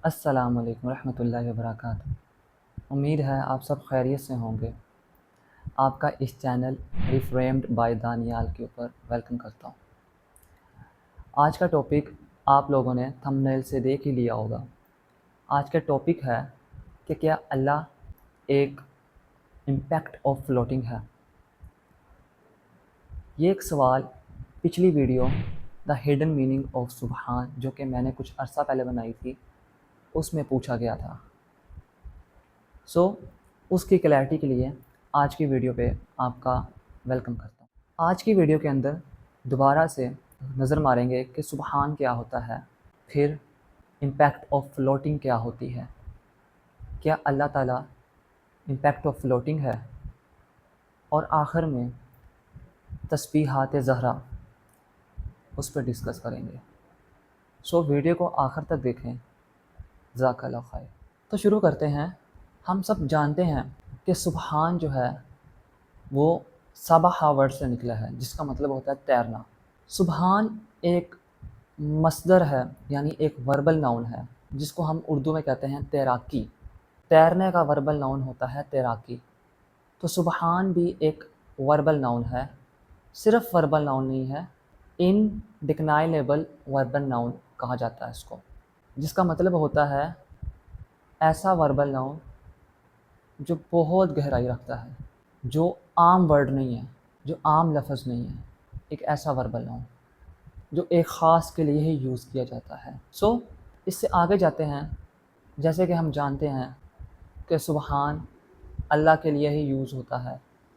السلام علیکم ورحمۃ اللہ وبرکاتہ۔ امید ہے آپ سب خیریت سے ہوں گے۔ آپ کا اس چینل ریفریمڈ بائی دانیال کے اوپر ویلکم کرتا ہوں۔ آج کا ٹاپک آپ لوگوں نے تھمبنیل سے دیکھ ہی لیا ہوگا۔ آج کا ٹاپک ہے کہ کیا اللہ ایک امپیکٹ آف فلوٹنگ ہے؟ یہ ایک سوال پچھلی video the hidden meaning of سبحان جو کہ میں نے کچھ عرصہ پہلے بنائی تھی اس میں پوچھا گیا تھا۔ اس کی کلیئرٹی کے لیے آج کی ویڈیو پہ آپ کا ویلکم کرتا ہوں۔ آج کی ویڈیو کے اندر دوبارہ سے نظر ماریں گے کہ سبحان کیا ہوتا ہے، پھر امپیکٹ آف فلوٹنگ کیا ہوتی ہے، کیا اللہ تعالیٰ امپیکٹ آف فلوٹنگ ہے، اور آخر میں تسبیحات زہرا اس پر ڈسکس کریں گے۔ ویڈیو کو آخر تک دیکھیں۔ جزاک اللہ خیر۔ تو شروع کرتے ہیں۔ ہم سب جانتے ہیں کہ سبحان جو ہے وہ سبحہ ورڈ سے نکلا ہے جس کا مطلب ہوتا ہے تیرنا۔ سبحان ایک مصدر ہے، یعنی ایک وربل ناؤن ہے جس کو ہم اردو میں کہتے ہیں تیراکی۔ تیرنے کا وربل ناؤن ہوتا ہے تیراکی۔ تو سبحان بھی ایک وربل ناؤن ہے، صرف وربل ناؤن نہیں ہے، انڈیکنائلیبل وربل ناؤن کہا جاتا ہے اس کو، جس کا مطلب ہوتا ہے ایسا وربل ناؤن جو بہت گہرائی رکھتا ہے، جو عام ورڈ نہیں ہے، جو عام لفظ نہیں ہے، ایک ایسا وربل ناؤن جو ایک خاص کے لیے ہی یوز کیا جاتا ہے۔ اس سے آگے جاتے ہیں۔ جیسے کہ ہم جانتے ہیں کہ سبحان اللہ کے لیے ہی یوز ہوتا ہے،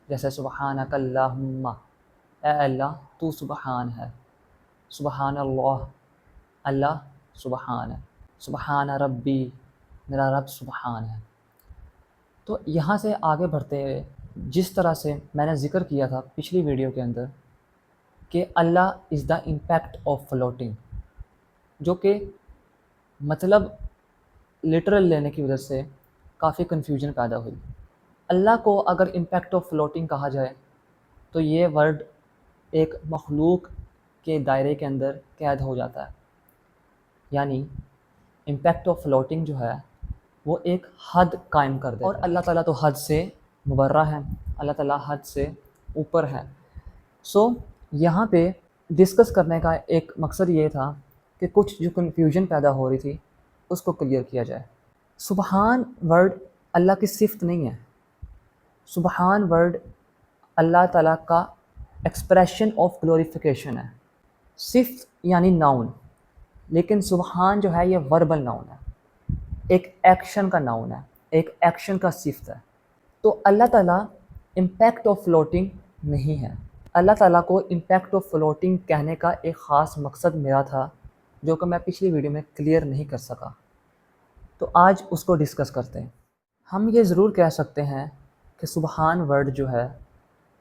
جیسے سبحانک اللہم، اے اللہ تو سبحان ہے، سبحان اللہ، اللہ سبحان ہے، سبحان ربی، میرا رب سبحان ہے۔ تو یہاں سے آگے بڑھتے ہوئے جس طرح سے میں نے ذکر کیا تھا پچھلی ویڈیو کے اندر کہ اللہ از دا امپیکٹ آف فلوٹنگ، جو کہ مطلب لٹرل لینے کی وجہ سے کافی کنفیوژن پیدا ہوئی۔ اللہ کو اگر امپیکٹ آف فلوٹنگ کہا جائے تو یہ ورڈ ایک مخلوق کے دائرے کے اندر قید ہو جاتا ہے، یعنی امپیکٹ آف فلوٹنگ جو ہے وہ ایک حد قائم کر دیتا ہے، اور اللہ تعالیٰ تو حد سے مبرہ ہے، اللہ تعالیٰ حد سے اوپر ہے۔ یہاں پہ ڈسکس کرنے کا ایک مقصد یہ تھا کہ کچھ جو کنفیوژن پیدا ہو رہی تھی اس کو کلیئر کیا جائے۔ سبحان ورڈ اللہ کی صفت نہیں ہے، سبحان ورڈ اللہ تعالیٰ کا ایکسپریشن آف گلوریفیکیشن ہے، صفت یعنی ناؤن، لیکن سبحان جو ہے یہ وربل ناؤن ہے، ایک ایکشن کا ناؤن ہے، ایک ایکشن کا صفت ہے۔ تو اللہ تعالیٰ امپیکٹ آف فلوٹنگ نہیں ہے۔ اللہ تعالیٰ کو امپیکٹ آف فلوٹنگ کہنے کا ایک خاص مقصد میرا تھا جو کہ میں پچھلی ویڈیو میں کلیئر نہیں کر سکا، تو آج اس کو ڈسکس کرتے ہیں۔ ہم یہ ضرور کہہ سکتے ہیں کہ سبحان ورڈ جو ہے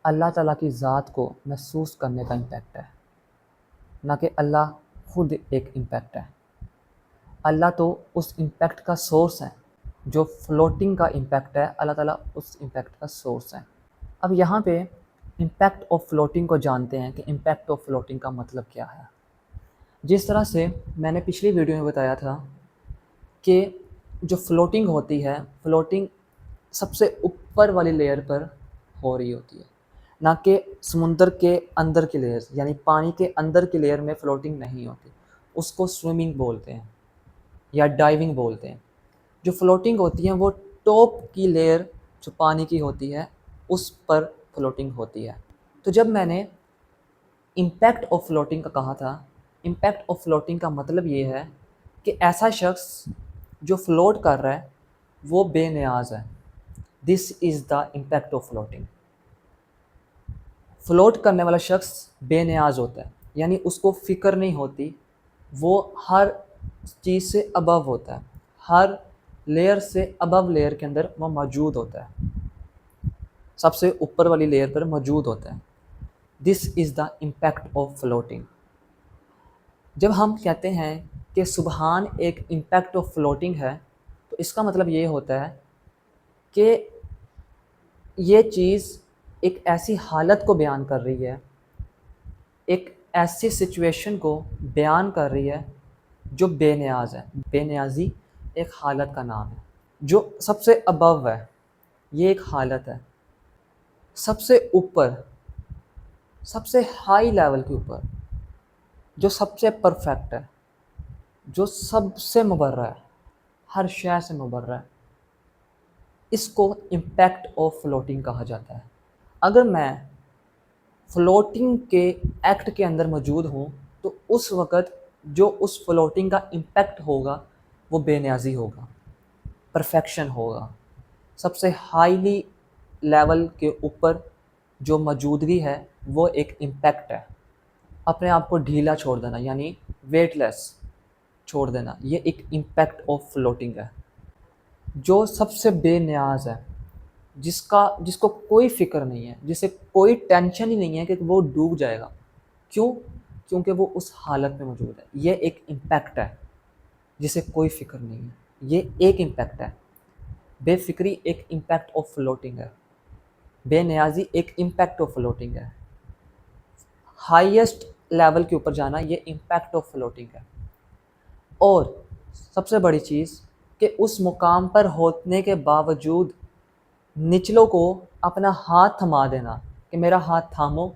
اللہ تعالیٰ کی ذات کو محسوس کرنے کا امپیکٹ ہے، نہ کہ اللہ خود ایک امپیکٹ ہے۔ اللہ تو اس امپیکٹ کا سورس ہے، جو فلوٹنگ کا امپیکٹ ہے، اللہ تعالیٰ اس امپیکٹ کا سورس ہے۔ اب یہاں پہ امپیکٹ آف فلوٹنگ کو جانتے ہیں کہ امپیکٹ آف فلوٹنگ کا مطلب کیا ہے۔ جس طرح سے میں نے پچھلی ویڈیو میں بتایا تھا کہ جو فلوٹنگ ہوتی ہے، فلوٹنگ سب سے اوپر والی لیئر پر ہو رہی ہوتی ہے، نہ کہ سمندر کے اندر کی لیئر، یعنی پانی کے اندر کی لیئر میں فلوٹنگ نہیں ہوتی، اس کو سوئمنگ بولتے ہیں یا ڈائیونگ بولتے ہیں۔ جو فلوٹنگ ہوتی ہیں وہ ٹاپ کی لیئر جو پانی کی ہوتی ہے اس پر فلوٹنگ ہوتی ہے۔ تو جب میں نے امپیکٹ آف فلوٹنگ کا کہا تھا، امپیکٹ آف فلوٹنگ کا مطلب یہ ہے کہ ایسا شخص جو فلوٹ کر رہا ہے وہ بے نیاز ہے۔ This is the impact of floating. Float کرنے والا شخص بے نیاز ہوتا ہے، یعنی اس کو فکر نہیں ہوتی، وہ ہر چیز سے ابو ہوتا ہے، ہر لیئر سے ابو لیئر کے اندر وہ موجود ہوتا ہے، سب سے اوپر والی لیئر پر موجود ہوتا ہے۔ This is the impact of floating. جب ہم کہتے ہیں کہ سبحان ایک امپیکٹ آف فلوٹنگ ہے تو اس کا مطلب یہ ہوتا ہے کہ یہ چیز ایک ایسی حالت کو بیان کر رہی ہے، ایک ایسی سچویشن کو بیان کر رہی ہے جو بے نیاز ہے۔ بے نیازی ایک حالت کا نام ہے جو سب سے ابو ہے، یہ ایک حالت ہے، سب سے اوپر، سب سے ہائی لیول کے اوپر، جو سب سے پرفیکٹ ہے، جو سب سے مبرہ ہے، ہر شے سے مبرہ ہے، اس کو امپیکٹ آف فلوٹنگ کہا جاتا ہے۔ اگر میں فلوٹنگ کے ایکٹ کے اندر موجود ہوں تو اس وقت جو اس فلوٹنگ کا امپیکٹ ہوگا وہ بے نیازی ہوگا، پرفیکشن ہوگا، سب سے ہائیلی لیول کے اوپر جو موجودگی ہے وہ ایک امپیکٹ ہے۔ اپنے آپ کو ڈھیلا چھوڑ دینا یعنی ویٹ لیس چھوڑ دینا، یہ ایک امپیکٹ آف فلوٹنگ ہے۔ جو سب سے بے نیاز ہے، جس کو کوئی فکر نہیں ہے، جسے کوئی ٹینشن ہی نہیں ہے کہ وہ ڈوب جائے گا، کیوں؟ کیونکہ وہ اس حالت میں موجود ہے، یہ ایک امپیکٹ ہے جسے کوئی فکر نہیں ہے، یہ ایک امپیکٹ ہے۔ بے فکری ایک امپیکٹ آف فلوٹنگ ہے، بے نیازی ایک امپیکٹ آف فلوٹنگ ہے، ہائیسٹ لیول کے اوپر جانا یہ امپیکٹ آف فلوٹنگ ہے۔ اور سب سے بڑی چیز کہ اس مقام پر ہونے کے باوجود نچلوں کو اپنا ہاتھ تھما دینا کہ میرا ہاتھ تھامو،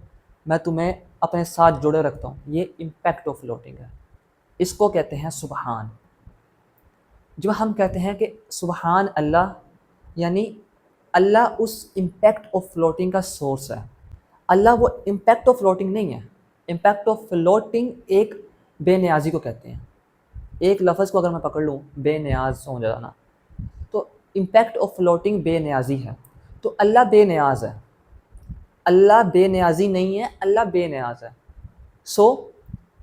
میں تمہیں اپنے ساتھ جڑے رکھتا ہوں، یہ امپیکٹ آف فلوٹنگ ہے۔ اس کو کہتے ہیں سبحان۔ جو ہم کہتے ہیں کہ سبحان اللہ، یعنی اللہ اس امپیکٹ آف فلوٹنگ کا سورس ہے۔ اللہ وہ امپیکٹ آف فلوٹنگ نہیں ہے۔ امپیکٹ آف فلوٹنگ ایک بے نیازی کو کہتے ہیں۔ ایک لفظ کو اگر میں پکڑ لوں، بے نیاز ہو جانا، تو امپیکٹ آف فلوٹنگ بے نیازی ہے۔ تو اللہ بے نیاز ہے، اللہ بے نیازی نہیں ہے، اللہ بے نیاز ہے۔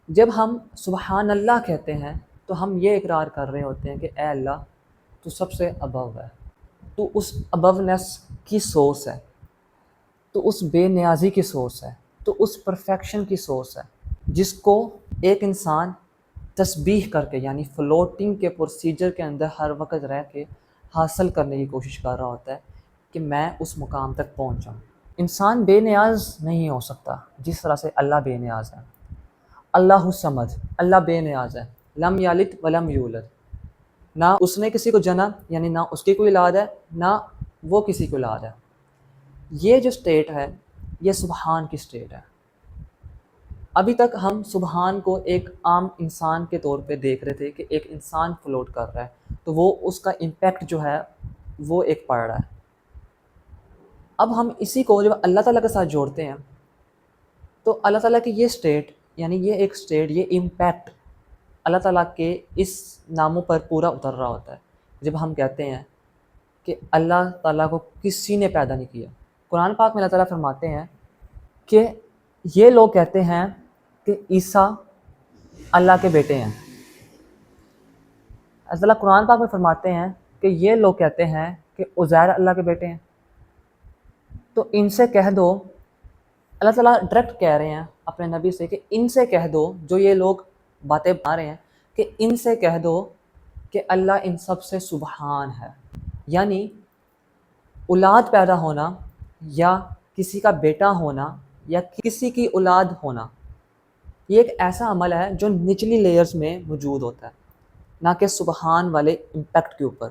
جب ہم سبحان اللہ کہتے ہیں تو ہم یہ اقرار کر رہے ہوتے ہیں کہ اے اللہ تو سب سے ابو ہے، تو اس ابونیس کی سورس ہے، تو اس بے نیازی کی سورس ہے، تو اس پرفیکشن کی سورس ہے، جس کو ایک انسان تسبیح کر کے یعنی فلوٹنگ کے پروسیجر کے اندر ہر وقت رہ کے حاصل کرنے کی کوشش کر رہا ہوتا ہے کہ میں اس مقام تک پہنچ جاؤں۔ انسان بے نیاز نہیں ہو سکتا جس طرح سے اللہ بے نیاز ہے۔ اللہ الصمد، اللہ بے نیاز ہے، لم یلد ولم یولد، نہ اس نے کسی کو جنا یعنی نہ اس کی کوئی اولاد ہے، نہ وہ کسی کو اولاد ہے۔ یہ جو سٹیٹ ہے یہ سبحان کی سٹیٹ ہے۔ ابھی تک ہم سبحان کو ایک عام انسان کے طور پہ دیکھ رہے تھے کہ ایک انسان فلوٹ کر رہا ہے تو وہ اس کا امپیکٹ جو ہے وہ ایک پڑ رہا ہے۔ اب ہم اسی کو جب اللہ تعالیٰ کے ساتھ جوڑتے ہیں تو اللہ تعالیٰ کی یہ سٹیٹ یعنی یہ ایک سٹیٹ، یہ امپیکٹ اللہ تعالیٰ کے اس ناموں پر پورا اتر رہا ہوتا ہے۔ جب ہم کہتے ہیں کہ اللہ تعالیٰ کو کسی نے پیدا نہیں کیا، قرآن پاک میں اللہ تعالیٰ فرماتے ہیں کہ یہ لوگ کہتے ہیں کہ عیسیٰ اللہ کے بیٹے ہیں۔ اللہ تعالیٰ قرآن پاک میں فرماتے ہیں کہ یہ لوگ کہتے ہیں کہ عزیر اللہ کے بیٹے ہیں۔ تو ان سے کہہ دو، اللہ تعالیٰ ڈائریکٹ کہہ رہے ہیں اپنے نبی سے کہ ان سے کہہ دو، جو یہ لوگ باتیں بنا رہے ہیں، کہ ان سے کہہ دو کہ اللہ ان سب سے سبحان ہے۔ یعنی اولاد پیدا ہونا یا کسی کا بیٹا ہونا یا کسی کی اولاد ہونا، یہ ایک ایسا عمل ہے جو نچلی لیئرز میں موجود ہوتا ہے، نہ کہ سبحان والے امپیکٹ کے اوپر۔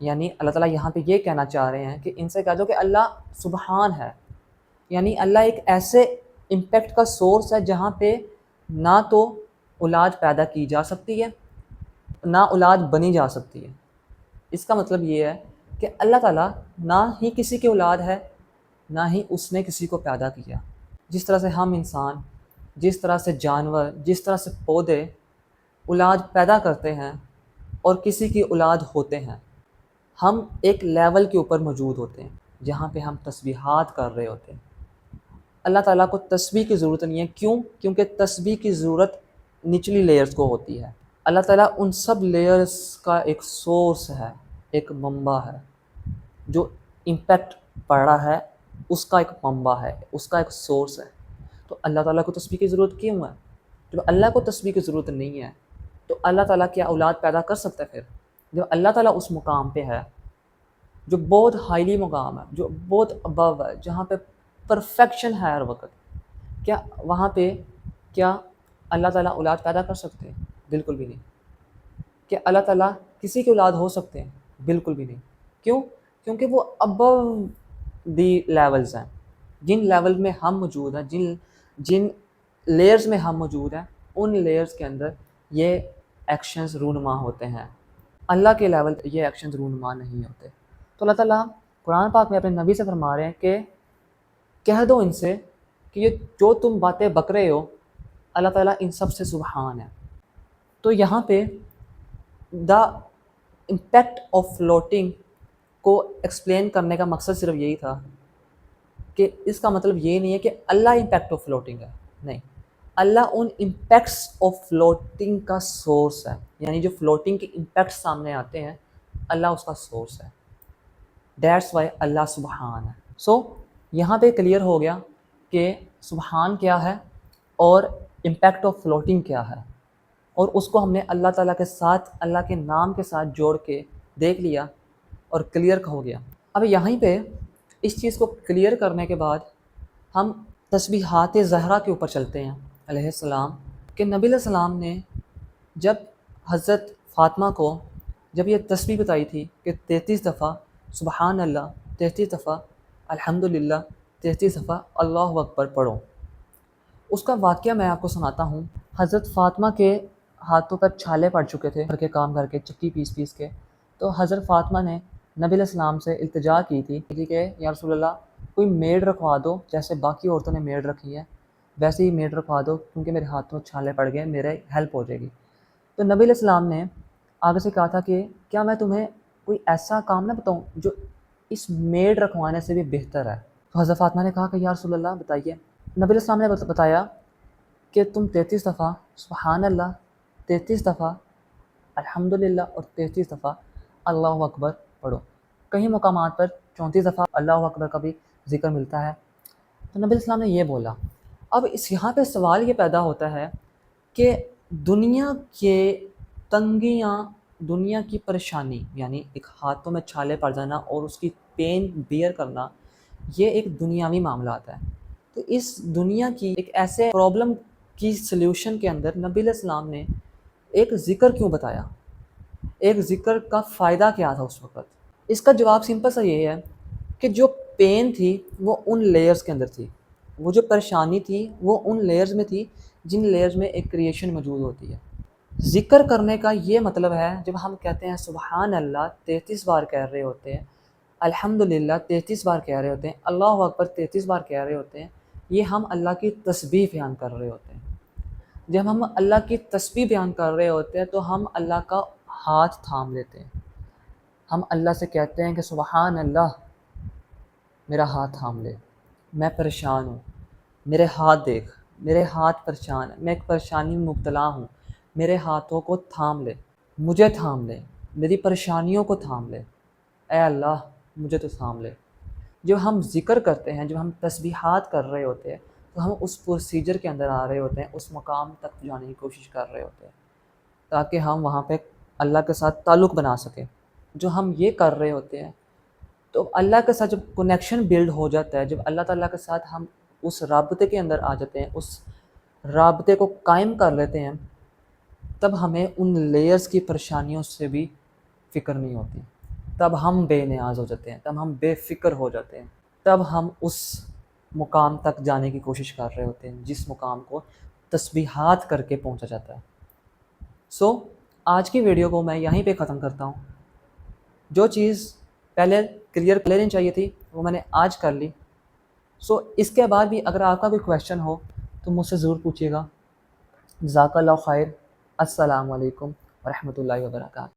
یعنی اللہ تعالیٰ یہاں پہ یہ کہنا چاہ رہے ہیں کہ ان سے کہہ دو کہ اللہ سبحان ہے، یعنی اللہ ایک ایسے امپیکٹ کا سورس ہے جہاں پہ نہ تو اولاد پیدا کی جا سکتی ہے نہ اولاد بنی جا سکتی ہے۔ اس کا مطلب یہ ہے کہ اللہ تعالیٰ نہ ہی کسی کی اولاد ہے نہ ہی اس نے کسی کو پیدا کیا۔ جس طرح سے ہم انسان، جس طرح سے جانور، جس طرح سے پودے اولاد پیدا کرتے ہیں اور کسی کی اولاد ہوتے ہیں، ہم ایک لیول کے اوپر موجود ہوتے ہیں جہاں پہ ہم تسبیحات کر رہے ہوتے ہیں۔ اللہ تعالیٰ کو تسبیح کی ضرورت نہیں ہے، کیوں؟ کیونکہ تسبیح کی ضرورت نچلی لیئرز کو ہوتی ہے۔ اللہ تعالیٰ ان سب لیئرز کا ایک سورس ہے، ایک منبع ہے، جو امپیکٹ پڑ رہا ہے اس کا ایک منبع ہے، اس کا ایک سورس ہے۔ تو اللہ تعالیٰ کو تسبیح کی ضرورت کیوں ہے؟ جب اللہ کو تسبیح کی ضرورت نہیں ہے تو اللہ تعالیٰ کیا اولاد پیدا کر سکتا ہے؟ پھر جب اللہ تعالیٰ اس مقام پہ ہے جو بہت ہائیلی مقام ہے، جو بہت ابو ہے، جہاں پہ پرفیکشن ہے ہر وقت، کیا وہاں پہ کیا اللہ تعالیٰ اولاد پیدا کر سکتے ہیں؟ بالکل بھی نہیں۔ کہ اللہ تعالیٰ کسی کی اولاد ہو سکتے ہیں؟ بالکل بھی نہیں۔ کیوں؟ کیونکہ وہ ابو دی لیولز ہیں، جن لیول میں ہم موجود ہیں، جن لیئرز میں ہم موجود ہیں، ان لیئرز کے اندر یہ ایکشنز رونما ہوتے ہیں۔ اللہ کے لیول پہ یہ ایکشنز رونما نہیں ہوتے۔ تو اللہ تعالیٰ قرآن پاک میں اپنے نبی سے فرما رہے ہیں کہ کہہ دو ان سے کہ یہ جو تم باتیں بک رہے ہو، اللہ تعالیٰ ان سب سے سبحان ہے۔ تو یہاں پہ دا امپیکٹ آف فلوٹنگ کو ایکسپلین کرنے کا مقصد صرف یہی تھا کہ اس کا مطلب یہ نہیں ہے کہ اللہ امپیکٹ آف فلوٹنگ ہے، نہیں، اللہ ان امپیکٹس آف فلوٹنگ کا سورس ہے، یعنی جو فلوٹنگ کے امپیکٹ سامنے آتے ہیں اللہ اس کا سورس ہے۔ دیٹس وائی اللہ سبحان ہے۔ سو یہاں پہ کلیئر ہو گیا کہ سبحان کیا ہے اور امپیکٹ آف فلوٹنگ کیا ہے، اور اس کو ہم نے اللہ تعالیٰ کے ساتھ، اللہ کے نام کے ساتھ جوڑ کے دیکھ لیا اور کلیئر ہو گیا۔ اب یہیں پہ اس چیز کو کلیئر کرنے کے بعد ہم تسبیحات زہرا کے اوپر چلتے ہیں علیہ السلام، کہ نبی علیہ السلام نے جب حضرت فاطمہ کو جب یہ تسبیح بتائی تھی کہ 33 دفعہ سبحان اللہ، 33 دفعہ الحمدللہ، 33 دفعہ اللہ اکبر پڑھو، اس کا واقعہ میں آپ کو سناتا ہوں۔ حضرت فاطمہ کے ہاتھوں پر چھالے پڑ چکے تھے، گھر کے کام کر کے، چکی پیس پیس کے، تو حضرت فاطمہ نے نبی علیہ السلام سے التجا کی تھی کہ یا رسول اللہ کوئی میڈ رکھوا دو، جیسے باقی عورتوں نے میڈ رکھی ہے ویسے ہی میڈ رکھوا دو، کیونکہ میرے ہاتھوں چھالے پڑ گئے، میرے ہیلپ ہو جائے گی۔ تو نبی علیہ السلام نے آگے سے کہا تھا کہ کیا میں تمہیں کوئی ایسا کام نہ بتاؤں جو اس میڈ رکھوانے سے بھی بہتر ہے؟ تو حضرت فاطمہ نے کہا کہ یا رسول اللہ بتائیے۔ نبی علیہ السلام نے بتایا کہ تم 33 دفعہ سبحان اللہ، 33 دفعہ الحمدللہ اور 33 دفعہ اللہ اکبر پڑھو۔ کئی مقامات پر 34 دفعہ اللہ اکبر کا بھی ذکر ملتا ہے۔ تو نبی علیہ السلام نے یہ بولا۔ اب یہاں پہ سوال یہ پیدا ہوتا ہے کہ دنیا کے تنگیاں، دنیا کی پریشانی، یعنی ایک ہاتھوں میں چھالے پڑ جانا اور اس کی پین بیئر کرنا، یہ ایک دنیاوی معاملات ہے۔ تو اس دنیا کی ایک ایسے پرابلم کی سلیوشن کے اندر نبی علیہ السلام نے ایک ذکر کیوں بتایا؟ ایک ذکر کا فائدہ کیا تھا اس وقت؟ اس کا جواب سمپل سا یہ ہے کہ جو پین تھی وہ ان لیئرز کے اندر تھی، وہ جو پریشانی تھی وہ ان لیئرز میں تھی جن لیئرز میں ایک کریشن موجود ہوتی ہے۔ ذکر کرنے کا یہ مطلب ہے، جب ہم کہتے ہیں سبحان اللہ 33 بار کہہ رہے ہوتے ہیں، الحمدللہ 33 بار کہہ رہے ہوتے ہیں، اللہ اکبر 33 بار کہہ رہے ہوتے ہیں، یہ ہم اللہ کی تسبیح بیان کر رہے ہوتے ہیں۔ جب ہم اللہ کی تسبیح بیان کر رہے ہوتے ہیں تو ہم اللہ کا ہاتھ تھام لیتے ہیں، ہم اللہ سے کہتے ہیں کہ سبحان اللہ میرا ہاتھ تھام لے، میں پریشان ہوں، میرے ہاتھ دیکھ، میرے ہاتھ پریشان ہیں، میں ایک پریشانی میں مبتلا ہوں، میرے ہاتھوں کو تھام لے، مجھے تھام لے، میری پریشانیوں کو تھام لے، اے اللہ مجھے تو تھام لے۔ جب ہم ذکر کرتے ہیں، جب ہم تسبیحات کر رہے ہوتے ہیں تو ہم اس پروسیجر کے اندر آ رہے ہوتے ہیں، اس مقام تک جانے کی کوشش کر رہے ہوتے ہیں تاکہ ہم وہاں پہ اللہ کے ساتھ تعلق بنا سکیں۔ جو ہم یہ کر رہے ہوتے ہیں تو اللہ کے ساتھ جب کنیکشن بلڈ ہو جاتا ہے، جب اللہ تعالیٰ کے ساتھ ہم اس رابطے کے اندر آ جاتے ہیں، اس رابطے کو قائم کر لیتے ہیں، تب ہمیں ان لیئرز کی پریشانیوں سے بھی فکر نہیں ہوتی، تب ہم بے نیاز ہو جاتے ہیں، تب ہم بے فکر ہو جاتے ہیں، تب ہم اس مقام تک جانے کی کوشش کر رہے ہوتے ہیں جس مقام کو تسبیحات کر کے پہنچا جاتا ہے۔ سو آج کی ویڈیو کو میں یہیں پہ ختم کرتا ہوں۔ جو چیز پہلے کلیئر نہیں چاہیے تھی وہ میں نے آج کر لی۔ سو اس کے بعد بھی اگر آپ کا کوئی کویشچن ہو تو مجھ سے ضرور پوچھیے گا۔ جزاک اللہ خیر۔ السلام علیکم ورحمۃ اللہ وبرکاتہ۔